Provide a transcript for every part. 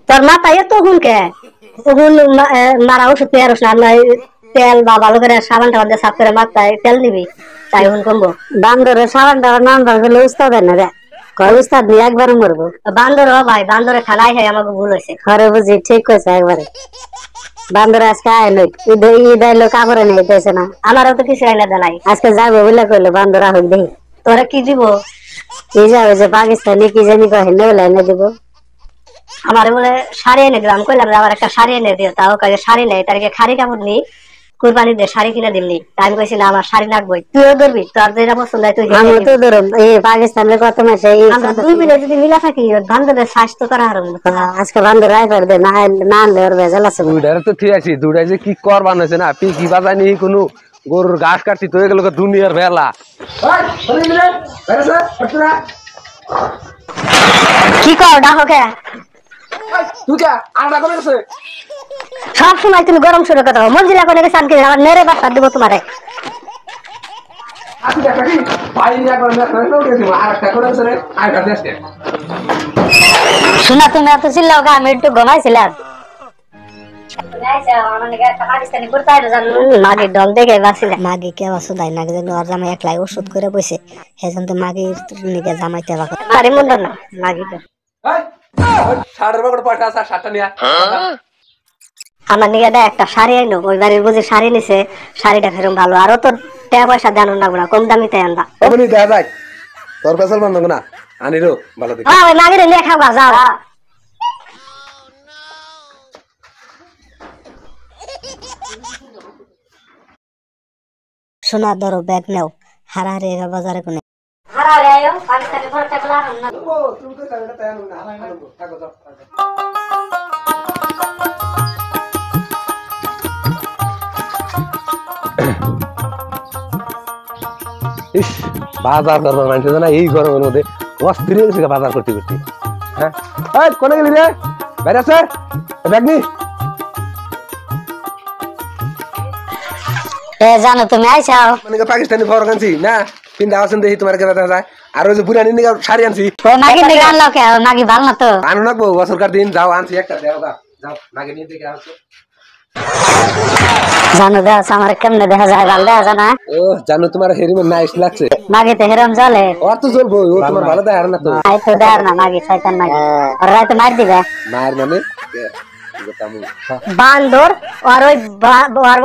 তোর মাথায় তো হুন কে হুন মারা ওষুধ নিয়ে আসলে আমরা তেল বা ভালো করে সাবান টাবান দিয়ে সাফ করে মাথায় তেল নিবি তাই হুন কমবো। বান্দরে সাবান টাবান নাম্বার গেলে উস্তাদ না রে কয় উস্তাদ দিয়ে একবার মরবো। বান্দর ভাই বান্দরে খালাই হয় আমাকে ভুল হয়েছে। ঘরে বুঝি ঠিক কইছে একবারে। বান্দর আজকে আয় নই ঈদ আইলো কাপড়ে নেই দিয়েছে না আমারও তো কিছু আইনা দেয় নাই আজকে যাবো বলে কইলো বান্দর আহুক দেখি তোরা কি দিব কি যাবে যে পাকিস্তানি কি জানি কহে নেবলে এনে দিব। আমার বলে শাড়ি এনে দিলাম কইলাম আমার একটা শাড়ি এনে দিও তাও কাজে শাড়ি নেই তারকে খাড়ি কাপড় নি কুরবানি দিয়ে শাড়ি কিনে দিমনি তাই আমি কইছি না আমার শাড়ি লাগবে তুইও ধরবি তোর যেটা পছন্দ হয় তুই আমি তো ধরুন এই পাকিস্তানের কত মাসে আমরা দুই মিলে যদি মিলা থাকি বান্ধবের স্বাস্থ্য করা হারম আজকে বান্ধব রায় পারবে না না আনলে ওর ভেজাল আছে দুইটারে তো ঠিক আছে দুইটাই যে কি করবার হয়েছে না পিকি বাজানি কোনো গরুর ঘাস কাটছি তো এগুলো দুনিয়ার বেলা কি কর ডাকো কে সব সময় তুমি গরম শুরু কথা মঞ্জিলা করে গেছে আমি আমার নেড়ে বাসা দিব তোমারে শোনা তুমি এত চিল্লাও কা আমি একটু ঘুমাইছিলাম মাগি ডল দেখে বাঁচিলে মাগি কে বাসুদাই না যেন ওর জামাই একলাই ওষুধ করে বসে সেজন তো মাগির নিকে জামাইতে বাবা আরে মন্দ না মাগিটা আমার নিকে দেয় একটা শাড়ি আইনো ওই বাড়ির বুঝি শাড়ি নিছে শাড়িটা ফেরম ভালো আরো তোর টাকা পয়সা দেন না গুণা কম দামিতে আনবা দেখা যায় তোর পেছাল বান্ধব না আনিরো ভালো দেখি ওই মাগিরে নিয়ে খাওয়া যাও সোনা ধরো ব্যাগ নেও হারাহারি বাজারে কোনে হারাহারি আয়ো পাকিস্তানি ফরটা বলা না ও তুমি তো কাগজটা তাই না কাগজ ইস বাজার করবার মানুষ না এই গরমের মধ্যে অস্থির হয়েছে বাজার করতে করতে হ্যাঁ এই কোনে গেলি রে বাইরে আছে ব্যাগ নি এ জানো তুমি আইছাও মানে পাকিস্তানি ফরক আনছি না কিন্তু আছেন দেখি তোমার কেনা যায় আর ওই যে বুড়ানি নিগা শাড়ি আনছি ও মাগি নিগা আনলো কে মাগি ভালো না তো আনো না বছরকার দিন যাও আনছি একটা দেও যাও মাগি নিয়ে দেখে আসো জানো দেখ আমার কেমনে দেখা যায় ভালো দেখা যায় না ও জানো তোমার হেরিমে নাইস লাগছে মাগি তো হেরম জ্বলে ওর তো জ্বলবো ও তোমার ভালো দেখা না তো আই তো দেখ না মাগি শয়তান মাগি আর রাতে মার দিবে মার মানে বান্দর আর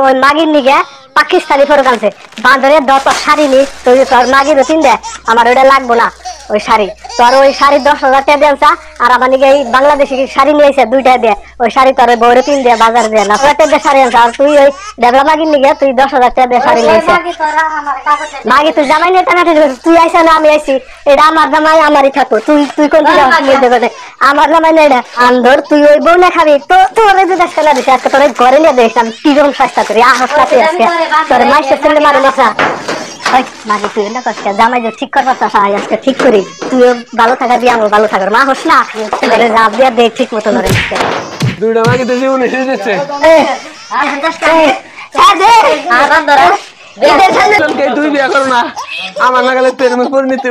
ওই মাগির নিগে পাকিস্তানি ফরক আনছে বান্দরে 10 শাড়ি নি তুই তোর মাগির তিন দে আমার ওইটা লাগবো না ওই শাড়ি তোর ওই শাড়ি 10,000 টাকা দেনছা আর আমার নিগে এই বাংলাদেশি শাড়ি নিয়েছে 2টা দিয়ে ওই শাড়ি তোর বউরে তিন দিয়ে বাজার দিয়ে না কয়টা দিয়ে শাড়ি আনছা আর তুই ওই ডেবলা মাগির নিগে তুই 10,000 টাকা দিয়ে শাড়ি নিয়েছে মাগি তুই জামাই নিয়ে টাকা তুই আইসা না আমি আইছি এটা আমার জামাই আমারই থাকো তুই কোন দিকে আমার জামাই না এটা আন্দর তুই ওই বউ না খাবি তো তোর যে দেশ খেলা দিছে আজকে তোর ঘরে নিয়ে দেখ আমি কি রকম চেষ্টা করি আজকে তোর মাইসের ছেলে মারে মাথা মাগি তুই না কষ্ট জামাই যে ঠিক করবার চাষা আজকে ঠিক করি তুইও ভালো থাকা দিয়ে আমিও ভালো থাকার মা হোস না তোরে জাপ দিয়া দেখ ঠিক মতো ধরে দুইটা মাগি তো জীবনে শেষ হচ্ছে তুই বিয়া করো না আমার লাগালে তের পরিণতি